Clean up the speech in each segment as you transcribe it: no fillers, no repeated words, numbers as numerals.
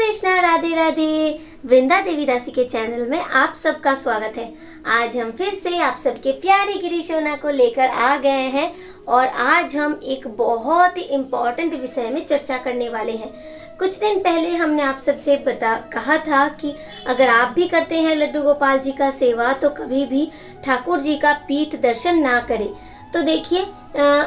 कृष्णा, राधे राधे। वृंदा देवी दासी के चैनल में आप सबका स्वागत है। आज हम फिर से आप सबके प्यारे गिरी सोना को लेकर आ गए हैं और आज हम एक बहुत ही इम्पोर्टेंट विषय में चर्चा करने वाले हैं। कुछ दिन पहले हमने आप सबसे कहा था कि अगर आप भी करते हैं लड्डू गोपाल जी का सेवा तो कभी भी ठाकुर जी का पीठ दर्शन ना करें। तो देखिए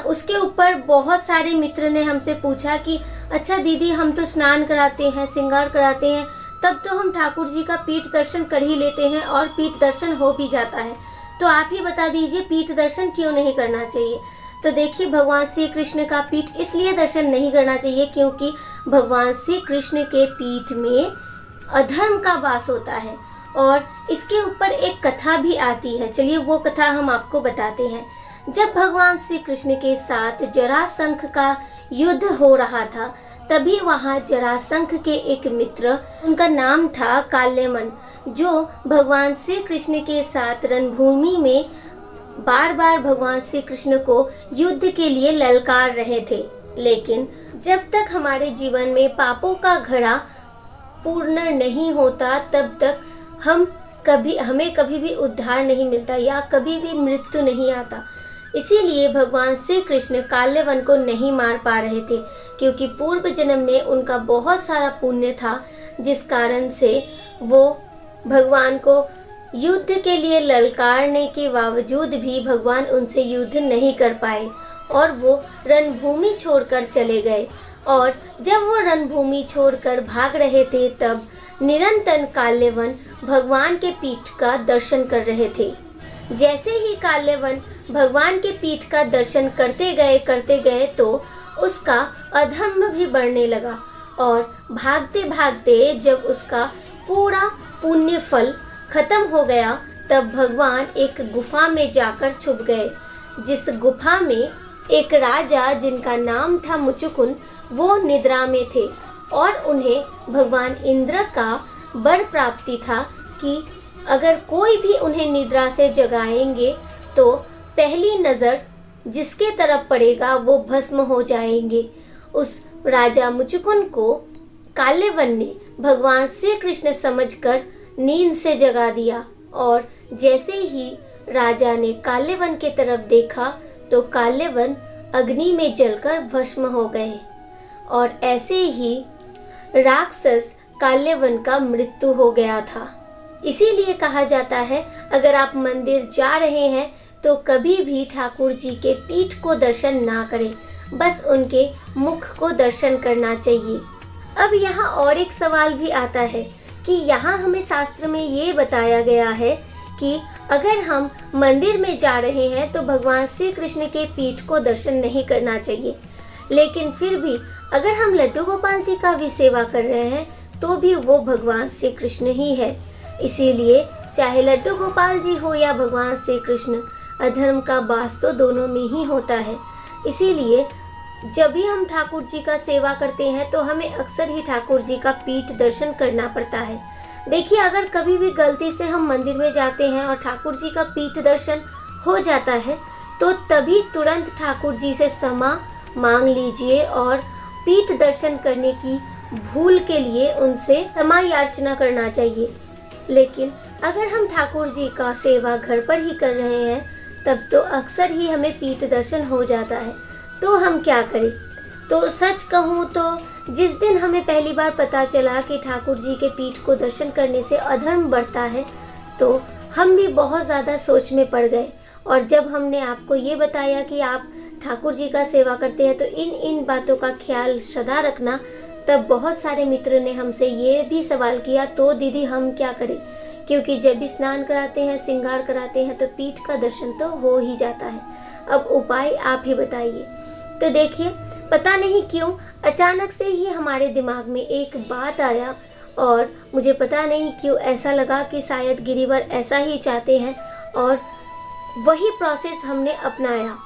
उसके ऊपर बहुत सारे मित्र ने हमसे पूछा कि अच्छा दीदी, हम तो स्नान कराते हैं, श्रृंगार कराते हैं, तब तो हम ठाकुर जी का पीठ दर्शन कर ही लेते हैं और पीठ दर्शन हो भी जाता है, तो आप ही बता दीजिए पीठ दर्शन क्यों नहीं करना चाहिए। तो देखिए, भगवान श्री कृष्ण का पीठ इसलिए दर्शन नहीं करना चाहिए क्योंकि भगवान श्री कृष्ण के पीठ में अधर्म का वास होता है और इसके ऊपर एक कथा भी आती है। चलिए वो कथा हम आपको बताते हैं। जब भगवान श्री कृष्ण के साथ जरासंध का युद्ध हो रहा था तभी वहाँ जरासंध के एक मित्र, उनका नाम था काल्यमन, जो भगवान श्री कृष्ण के साथ रणभूमि में बार बार भगवान श्री कृष्ण को युद्ध के लिए ललकार रहे थे। लेकिन जब तक हमारे जीवन में पापों का घड़ा पूर्ण नहीं होता तब तक हमें कभी भी उद्धार नहीं मिलता या कभी भी मृत्यु नहीं आता। इसीलिए भगवान श्री कृष्ण काल्यवन को नहीं मार पा रहे थे क्योंकि पूर्व जन्म में उनका बहुत सारा पुण्य था, जिस कारण से वो भगवान को युद्ध के लिए ललकारने के बावजूद भी भगवान उनसे युद्ध नहीं कर पाए और वो रणभूमि छोड़कर चले गए। और जब वो रणभूमि छोड़कर भाग रहे थे तब निरंतर काल्यवन भगवान के पीठ का दर्शन कर रहे थे। जैसे ही काल्यवन भगवान के पीठ का दर्शन करते गए तो उसका अधर्म भी बढ़ने लगा और भागते भागते जब उसका पूरा पुण्य फल खत्म हो गया तब भगवान एक गुफा में जाकर छुप गए। जिस गुफा में एक राजा जिनका नाम था मुचुकुंद, वो निद्रा में थे और उन्हें भगवान इंद्र का वर प्राप्ति था कि अगर कोई भी उन्हें निद्रा से जगाएंगे तो पहली नज़र जिसके तरफ पड़ेगा वो भस्म हो जाएंगे। उस राजा मुचुकुंद को काल्यवन ने भगवान श्री कृष्ण समझकर नींद से जगा दिया और जैसे ही राजा ने काल्यवन के तरफ देखा तो काल्यवन अग्नि में जलकर भस्म हो गए और ऐसे ही राक्षस काल्यवन का मृत्यु हो गया था। इसीलिए कहा जाता है अगर आप मंदिर जा रहे हैं तो कभी भी ठाकुर जी के पीठ को दर्शन ना करें, बस उनके मुख को दर्शन करना चाहिए। अब यहाँ और एक सवाल भी आता है कि यहाँ हमें शास्त्र में ये बताया गया है कि अगर हम मंदिर में जा रहे हैं तो भगवान श्री कृष्ण के पीठ को दर्शन नहीं करना चाहिए, लेकिन फिर भी अगर हम लड्डू गोपाल जी का भी सेवा कर रहे हैं तो भी वो भगवान श्री कृष्ण ही है। इसीलिए चाहे लड्डू गोपाल जी हो या भगवान श्री कृष्ण, अधर्म का वास तो दोनों में ही होता है। इसीलिए जब भी हम ठाकुर जी का सेवा करते हैं तो हमें अक्सर ही ठाकुर जी का पीठ दर्शन करना पड़ता है। देखिए, अगर कभी भी गलती से हम मंदिर में जाते हैं और ठाकुर जी का पीठ दर्शन हो जाता है तो तभी तुरंत ठाकुर जी से क्षमा मांग लीजिए और पीठ दर्शन करने की भूल के लिए उनसे क्षमा याचना करना चाहिए। लेकिन अगर हम ठाकुर जी का सेवा घर पर ही कर रहे हैं तब तो अक्सर ही हमें पीठ दर्शन हो जाता है, तो हम क्या करें। तो सच कहूँ तो जिस दिन हमें पहली बार पता चला कि ठाकुर जी के पीठ को दर्शन करने से अधर्म बढ़ता है तो हम भी बहुत ज़्यादा सोच में पड़ गए। और जब हमने आपको ये बताया कि आप ठाकुर जी का सेवा करते हैं तो इन बातों का ख्याल सदा रखना, तब बहुत सारे मित्र ने हमसे ये भी सवाल किया तो दीदी हम क्या करें, क्योंकि जब भी स्नान कराते हैं, श्रृंगार कराते हैं तो पीठ का दर्शन तो हो ही जाता है। अब उपाय आप ही बताइए। तो देखिए, पता नहीं क्यों अचानक से ही हमारे दिमाग में एक बात आया और मुझे पता नहीं क्यों ऐसा लगा कि शायद गिरिवर ऐसा ही चाहते हैं और वही प्रोसेस हमने अपनाया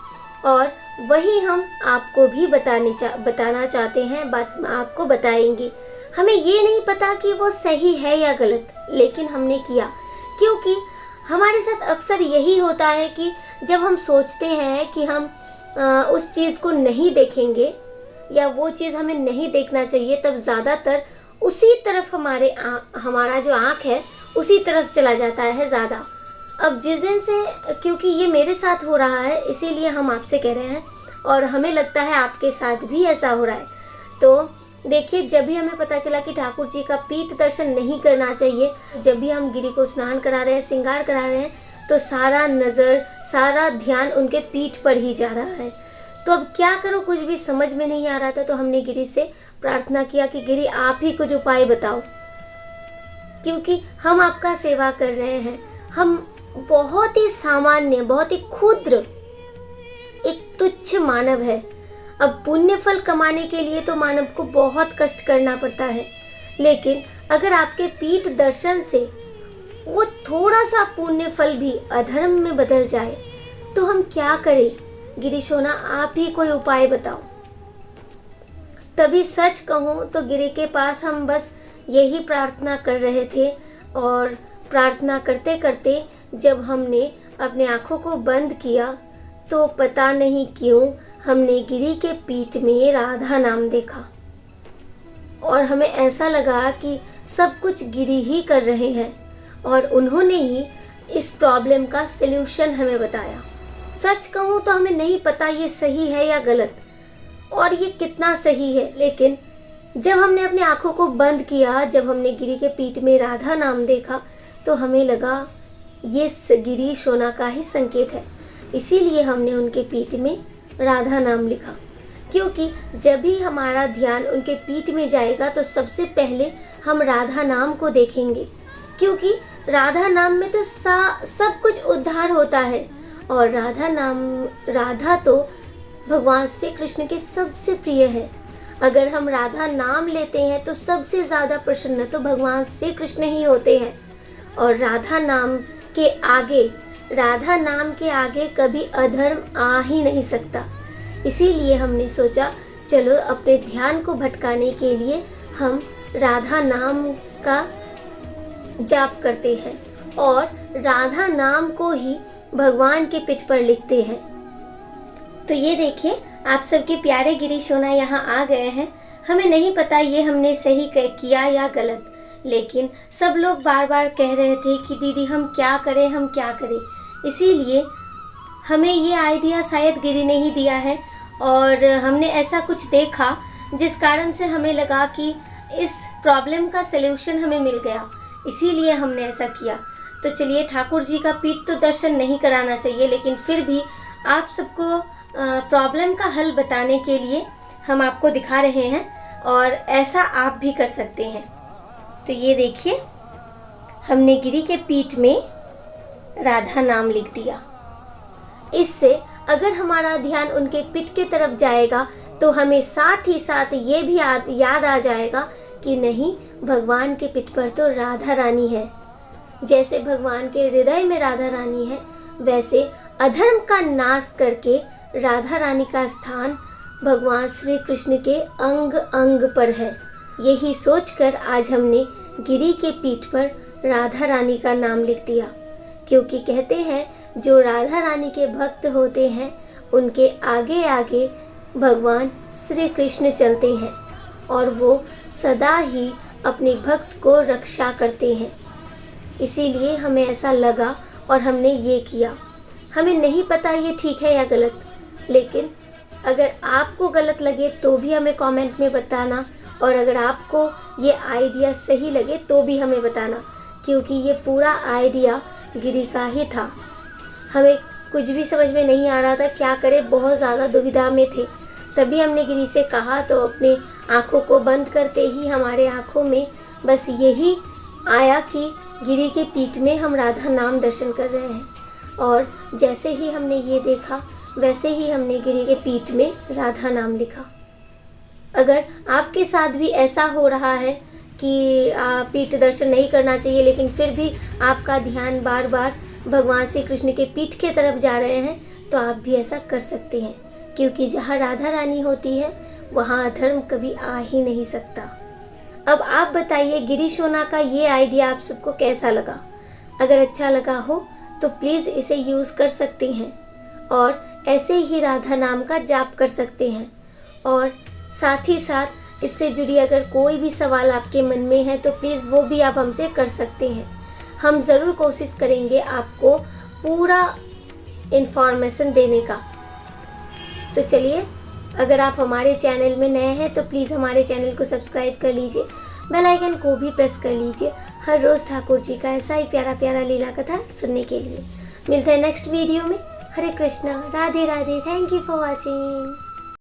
और वही हम आपको भी बताना चाहते हैं, आपको बताएंगे। हमें ये नहीं पता कि वो सही है या गलत, लेकिन हमने किया क्योंकि हमारे साथ अक्सर यही होता है कि जब हम सोचते हैं कि हम उस चीज़ को नहीं देखेंगे या वो चीज़ हमें नहीं देखना चाहिए, तब ज़्यादातर उसी तरफ हमारा जो आँख है उसी तरफ चला जाता है ज़्यादा। अब जिस दिन से, क्योंकि ये मेरे साथ हो रहा है इसीलिए हम आपसे कह रहे हैं, और हमें लगता है आपके साथ भी ऐसा हो रहा है। तो देखिए, जब भी हमें पता चला कि ठाकुर जी का पीठ दर्शन नहीं करना चाहिए, जब भी हम गिरी को स्नान करा रहे हैं, श्रृंगार करा रहे हैं, तो सारा नज़र, सारा ध्यान उनके पीठ पर ही जा रहा है। तो अब क्या करो, कुछ भी समझ में नहीं आ रहा था। तो हमने गिरी से प्रार्थना किया कि गिरी आप ही कुछ उपाय बताओ, क्योंकि हम आपका सेवा कर रहे हैं। हम बहुत ही सामान्य, बहुत ही क्षुद्र, एक तुच्छ मानव है। अब पुण्य फल कमाने के लिए तो मानव को बहुत कष्ट करना पड़ता है, लेकिन अगर आपके पीठ दर्शन से वो थोड़ा सा पुण्य फल भी अधर्म में बदल जाए तो हम क्या करें? गिरी सोना आप ही कोई उपाय बताओ। तभी सच कहूँ तो गिरी के पास हम बस यही प्रार्थना कर रहे थे, और प्रार्थना करते करते जब हमने अपने आँखों को बंद किया तो पता नहीं क्यों हमने गिरी के पीठ में राधा नाम देखा, और हमें ऐसा लगा कि सब कुछ गिरी ही कर रहे हैं और उन्होंने ही इस प्रॉब्लम का सल्यूशन हमें बताया। सच कहूँ तो हमें नहीं पता ये सही है या गलत, और ये कितना सही है, लेकिन जब हमने अपनी आँखों को बंद किया, जब हमने गिरी के पीठ में राधा नाम देखा, तो हमें लगा ये गिरी सोना का ही संकेत है। इसीलिए हमने उनके पीठ में राधा नाम लिखा, क्योंकि जब भी हमारा ध्यान उनके पीठ में जाएगा तो सबसे पहले हम राधा नाम को देखेंगे, क्योंकि राधा नाम में तो सब कुछ उद्धार होता है। और राधा तो भगवान श्री कृष्ण के सबसे प्रिय है। अगर हम राधा नाम लेते हैं तो सबसे ज़्यादा प्रसन्न तो भगवान श्री कृष्ण ही होते हैं, और राधा नाम के आगे कभी अधर्म आ ही नहीं सकता। इसीलिए हमने सोचा चलो अपने ध्यान को भटकाने के लिए हम राधा नाम का जाप करते हैं और राधा नाम को ही भगवान के पीठ पर लिखते हैं। तो ये देखिए, आप सबके प्यारे गिरी सोना यहाँ आ गए हैं। हमें नहीं पता ये हमने सही किया या गलत, लेकिन सब लोग बार बार कह रहे थे कि दीदी हम क्या करें। इसीलिए हमें ये आइडिया शायद गिरी ने ही दिया है, और हमने ऐसा कुछ देखा जिस कारण से हमें लगा कि इस प्रॉब्लम का सल्यूशन हमें मिल गया, इसीलिए हमने ऐसा किया। तो चलिए, ठाकुर जी का पीठ तो दर्शन नहीं कराना चाहिए, लेकिन फिर भी आप सबको प्रॉब्लम का हल बताने के लिए हम आपको दिखा रहे हैं, और ऐसा आप भी कर सकते हैं। तो ये देखिए, हमने गिरी के पीठ में राधा नाम लिख दिया। इससे अगर हमारा ध्यान उनके पीठ की तरफ जाएगा तो हमें साथ ही साथ ये भी याद आ जाएगा कि नहीं, भगवान के पीठ पर तो राधा रानी है। जैसे भगवान के हृदय में राधा रानी है, वैसे अधर्म का नाश करके राधा रानी का स्थान भगवान श्री कृष्ण के अंग अंग पर है। यही सोचकर आज हमने गिरी के पीठ पर राधा रानी का नाम लिख दिया, क्योंकि कहते हैं जो राधा रानी के भक्त होते हैं उनके आगे आगे भगवान श्री कृष्ण चलते हैं, और वो सदा ही अपने भक्त को रक्षा करते हैं। इसीलिए हमें ऐसा लगा और हमने ये किया। हमें नहीं पता ये ठीक है या गलत, लेकिन अगर आपको गलत लगे तो भी हमें कमेंट में बताना, और अगर आपको ये आइडिया सही लगे तो भी हमें बताना, क्योंकि ये पूरा आइडिया गिरी का ही था। हमें कुछ भी समझ में नहीं आ रहा था क्या करें, बहुत ज़्यादा दुविधा में थे। तभी हमने गिरी से कहा, तो अपने आँखों को बंद करते ही हमारे आँखों में बस यही आया कि गिरी के पीठ में हम राधा नाम दर्शन कर रहे हैं, और जैसे ही हमने ये देखा वैसे ही हमने गिरी के पीठ में राधा नाम लिखा। अगर आपके साथ भी ऐसा हो रहा है कि पीठ दर्शन नहीं करना चाहिए, लेकिन फिर भी आपका ध्यान बार बार भगवान श्री कृष्ण के पीठ के तरफ जा रहे हैं, तो आप भी ऐसा कर सकते हैं, क्योंकि जहाँ राधा रानी होती है वहाँ अधर्म कभी आ ही नहीं सकता। अब आप बताइए, गिरी सोना का ये आइडिया आप सबको कैसा लगा? अगर अच्छा लगा हो तो प्लीज़ इसे यूज़ कर सकते हैं, और ऐसे ही राधा नाम का जाप कर सकते हैं, और साथ ही साथ इससे जुड़ी अगर कोई भी सवाल आपके मन में है तो प्लीज़ वो भी आप हमसे कर सकते हैं। हम ज़रूर कोशिश करेंगे आपको पूरा इन्फॉर्मेशन देने का। तो चलिए, अगर आप हमारे चैनल में नए हैं तो प्लीज़ हमारे चैनल को सब्सक्राइब कर लीजिए, बेल आइकन को भी प्रेस कर लीजिए हर रोज़ ठाकुर जी का ऐसा ही प्यारा प्यारा लीला कथा सुनने के लिए। मिलते हैं नेक्स्ट वीडियो में। Hare Krishna, Radhe Radhe. Thank you for watching.